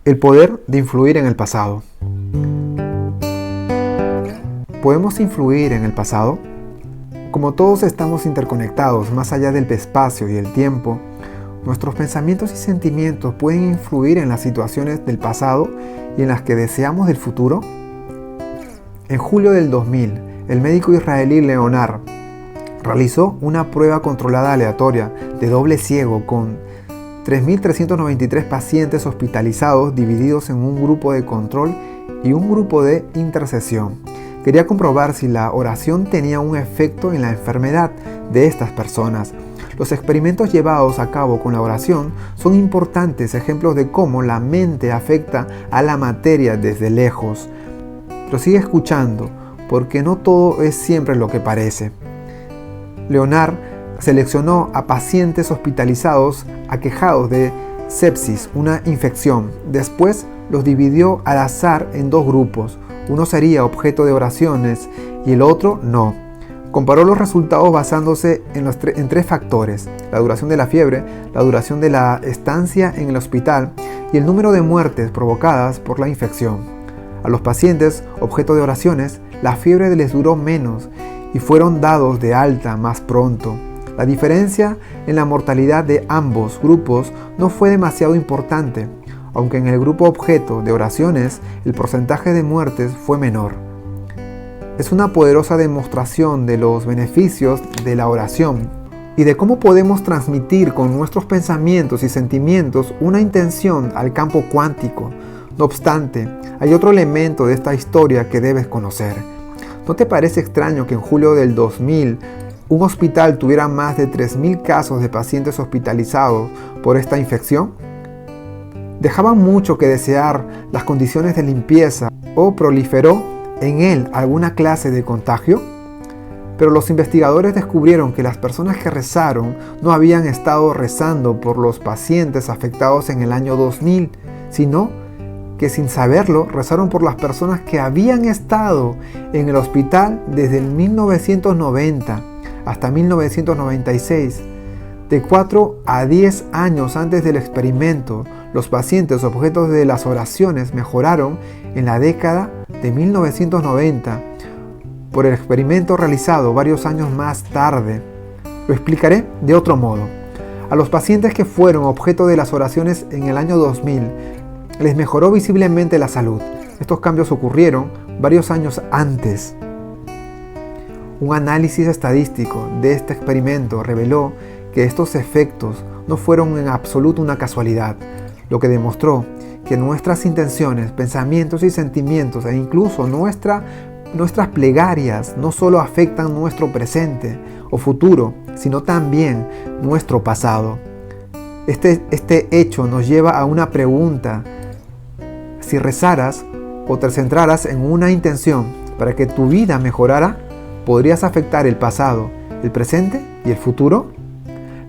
El poder de influir en el pasado. ¿Podemos influir en el pasado? Como todos estamos interconectados más allá del espacio y el tiempo, nuestros pensamientos y sentimientos pueden influir en las situaciones del pasado y en las que deseamos del futuro. En julio del 2000, el médico israelí Leonard realizó una prueba controlada aleatoria de doble ciego con 3.393 pacientes hospitalizados divididos en un grupo de control y un grupo de intercesión. Quería comprobar si la oración tenía un efecto en la enfermedad de estas personas. Los experimentos llevados a cabo con la oración son importantes ejemplos de cómo la mente afecta a la materia desde lejos. Pero sigue escuchando, porque no todo es siempre lo que parece. Leonard seleccionó a pacientes hospitalizados aquejados de sepsis, una infección. Después los dividió al azar en dos grupos. Uno sería objeto de oraciones y el otro no. Comparó los resultados basándose en tres factores: la duración de la fiebre, la duración de la estancia en el hospital y el número de muertes provocadas por la infección. A los pacientes objeto de oraciones, la fiebre les duró menos y fueron dados de alta más pronto. La diferencia en la mortalidad de ambos grupos no fue demasiado importante, aunque en el grupo objeto de oraciones el porcentaje de muertes fue menor. Es una poderosa demostración de los beneficios de la oración y de cómo podemos transmitir con nuestros pensamientos y sentimientos una intención al campo cuántico. No obstante, hay otro elemento de esta historia que debes conocer. ¿No te parece extraño que en julio del 2000 un hospital tuviera más de 3.000 casos de pacientes hospitalizados por esta infección? ¿Dejaban mucho que desear las condiciones de limpieza o proliferó en él alguna clase de contagio? Pero los investigadores descubrieron que las personas que rezaron no habían estado rezando por los pacientes afectados en el año 2000, sino que sin saberlo rezaron por las personas que habían estado en el hospital desde el 1990 hasta 1996. De 4 a 10 años antes del experimento, los pacientes objetos de las oraciones mejoraron en la década de 1990 por el experimento realizado varios años más tarde. Lo explicaré de otro modo. A los pacientes que fueron objeto de las oraciones en el año 2000, les mejoró visiblemente la salud. Estos cambios ocurrieron varios años antes. Un análisis estadístico de este experimento reveló que estos efectos no fueron en absoluto una casualidad, lo que demostró que nuestras intenciones, pensamientos y sentimientos e incluso nuestras plegarias no solo afectan nuestro presente o futuro, sino también nuestro pasado. Este hecho nos lleva a una pregunta: si rezaras o te centraras en una intención para que tu vida mejorara, ¿podrías afectar el pasado, el presente y el futuro?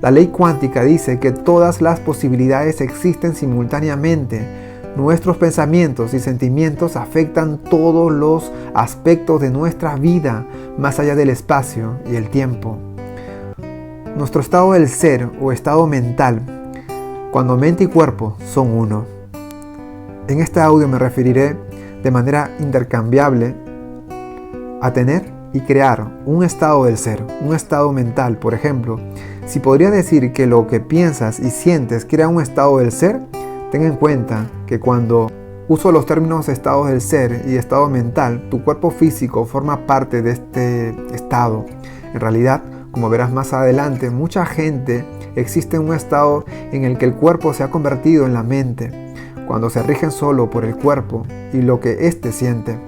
La ley cuántica dice que todas las posibilidades existen simultáneamente. Nuestros pensamientos y sentimientos afectan todos los aspectos de nuestra vida, más allá del espacio y el tiempo. Nuestro estado del ser o estado mental, cuando mente y cuerpo son uno. En este audio me referiré de manera intercambiable a tener y crear un estado del ser, un estado mental. Por ejemplo, si podría decir que lo que piensas y sientes crea un estado del ser, ten en cuenta que cuando uso los términos estados del ser y estado mental, tu cuerpo físico forma parte de este estado. En realidad, como verás más adelante, mucha gente existe en un estado en el que el cuerpo se ha convertido en la mente, cuando se rigen solo por el cuerpo y lo que éste siente.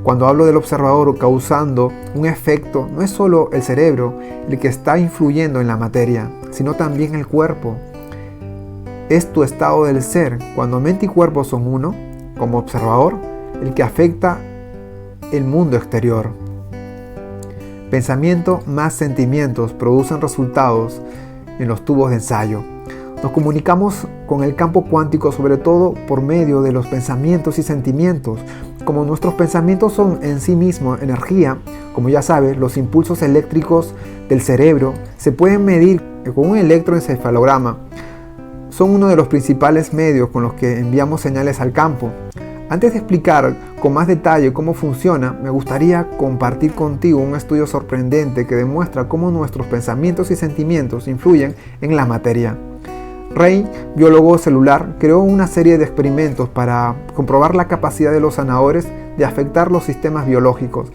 Cuando hablo del observador causando un efecto, no es solo el cerebro el que está influyendo en la materia, sino también el cuerpo. Es tu estado del ser, cuando mente y cuerpo son uno, como observador, el que afecta el mundo exterior. Pensamiento más sentimientos producen resultados en los tubos de ensayo. Nos comunicamos con el campo cuántico sobre todo por medio de los pensamientos y sentimientos. Como nuestros pensamientos son en sí mismos energía, como ya sabes, los impulsos eléctricos del cerebro se pueden medir con un electroencefalograma. son uno de los principales medios con los que enviamos señales al campo. Antes de explicar con más detalle cómo funciona, me gustaría compartir contigo un estudio sorprendente que demuestra cómo nuestros pensamientos y sentimientos influyen en la materia. Rey, biólogo celular, creó una serie de experimentos para comprobar la capacidad de los zanahorios de afectar los sistemas biológicos,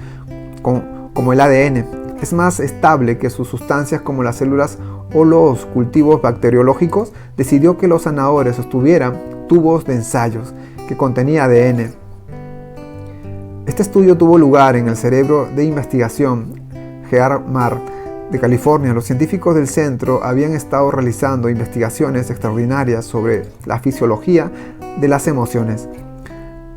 como el ADN. Es más estable que sus sustancias como las células o los cultivos bacteriológicos. Decidió que los zanahorios tuvieran tubos de ensayos que contenía ADN. Este estudio tuvo lugar en el cerebro de investigación Heart-Mar de California. Los científicos del centro habían estado realizando investigaciones extraordinarias sobre la fisiología de las emociones,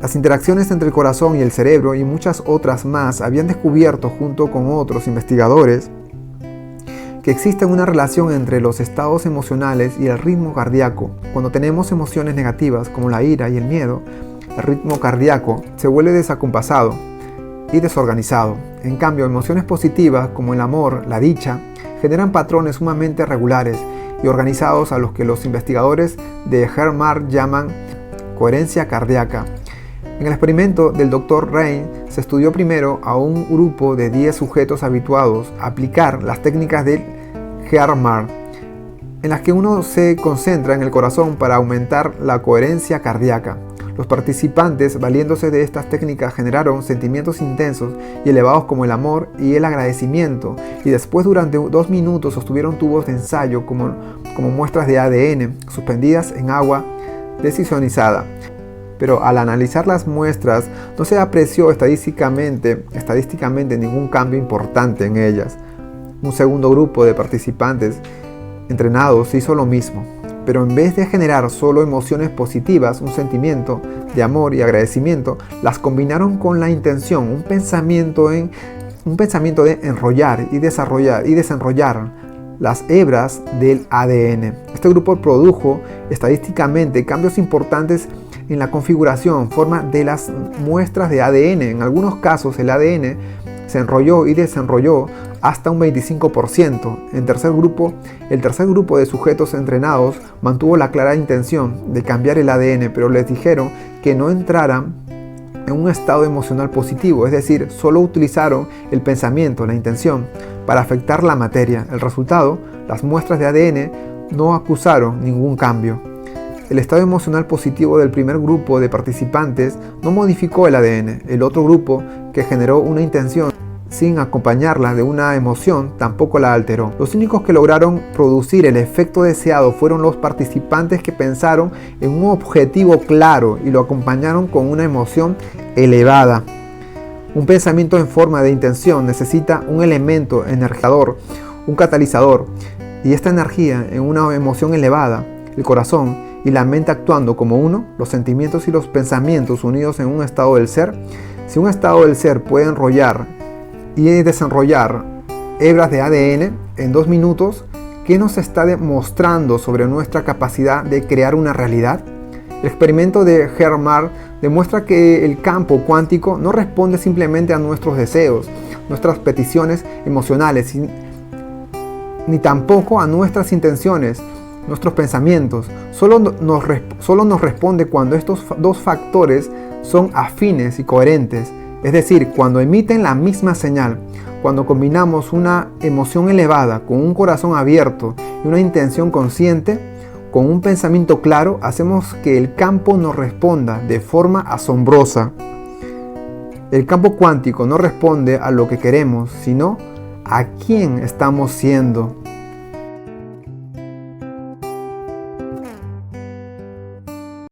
las interacciones entre el corazón y el cerebro y muchas otras más. Habían descubierto junto con otros investigadores que existe una relación entre los estados emocionales y el ritmo cardíaco. Cuando tenemos emociones negativas como la ira y el miedo, el ritmo cardíaco se vuelve desacompasado y desorganizado. En cambio, emociones positivas como el amor, la dicha, generan patrones sumamente regulares y organizados a los que los investigadores de Heart-Mar llaman coherencia cardíaca. En el experimento del Dr. Rey se estudió primero a un grupo de 10 sujetos habituados a aplicar las técnicas del Heart-Mar, en las que uno se concentra en el corazón para aumentar la coherencia cardíaca. Los participantes, valiéndose de estas técnicas, generaron sentimientos intensos y elevados como el amor y el agradecimiento, y después durante 2 minutos sostuvieron tubos de ensayo como muestras de ADN suspendidas en agua desioxizada. Pero al analizar las muestras no se apreció estadísticamente ningún cambio importante en ellas. Un segundo grupo de participantes entrenados hizo lo mismo, pero en vez de generar solo emociones positivas, un sentimiento de amor y agradecimiento, las combinaron con la intención, un pensamiento de enrollar y desenrollar las hebras del ADN. Este grupo produjo estadísticamente cambios importantes en la configuración, forma de las muestras de ADN. En algunos casos el ADN se enrolló y desenrolló hasta un 25%. El tercer grupo de sujetos entrenados mantuvo la clara intención de cambiar el ADN, pero les dijeron que no entraran en un estado emocional positivo, es decir, solo utilizaron el pensamiento, la intención, para afectar la materia. El resultado, las muestras de ADN no acusaron ningún cambio. El estado emocional positivo del primer grupo de participantes no modificó el ADN. El otro grupo, que generó una intención sin acompañarla de una emoción, tampoco la alteró. Los únicos que lograron producir el efecto deseado fueron los participantes que pensaron en un objetivo claro y lo acompañaron con una emoción elevada. Un pensamiento en forma de intención necesita un elemento energizador, un catalizador, y esta energía en una emoción elevada, el corazón y la mente actuando como uno, los sentimientos y los pensamientos unidos en un estado del ser. Si un estado del ser puede enrollar y desenrollar hebras de ADN en 2 minutos, ¿qué nos está demostrando sobre nuestra capacidad de crear una realidad? El experimento de Heart-Mar demuestra que el campo cuántico no responde simplemente a nuestros deseos, nuestras peticiones emocionales, ni tampoco a nuestras intenciones, nuestros pensamientos. Solo nos responde cuando estos 2 factores son afines y coherentes. Es decir, cuando emiten la misma señal, cuando combinamos una emoción elevada con un corazón abierto y una intención consciente, con un pensamiento claro, hacemos que el campo nos responda de forma asombrosa. El campo cuántico no responde a lo que queremos, sino a quién estamos siendo.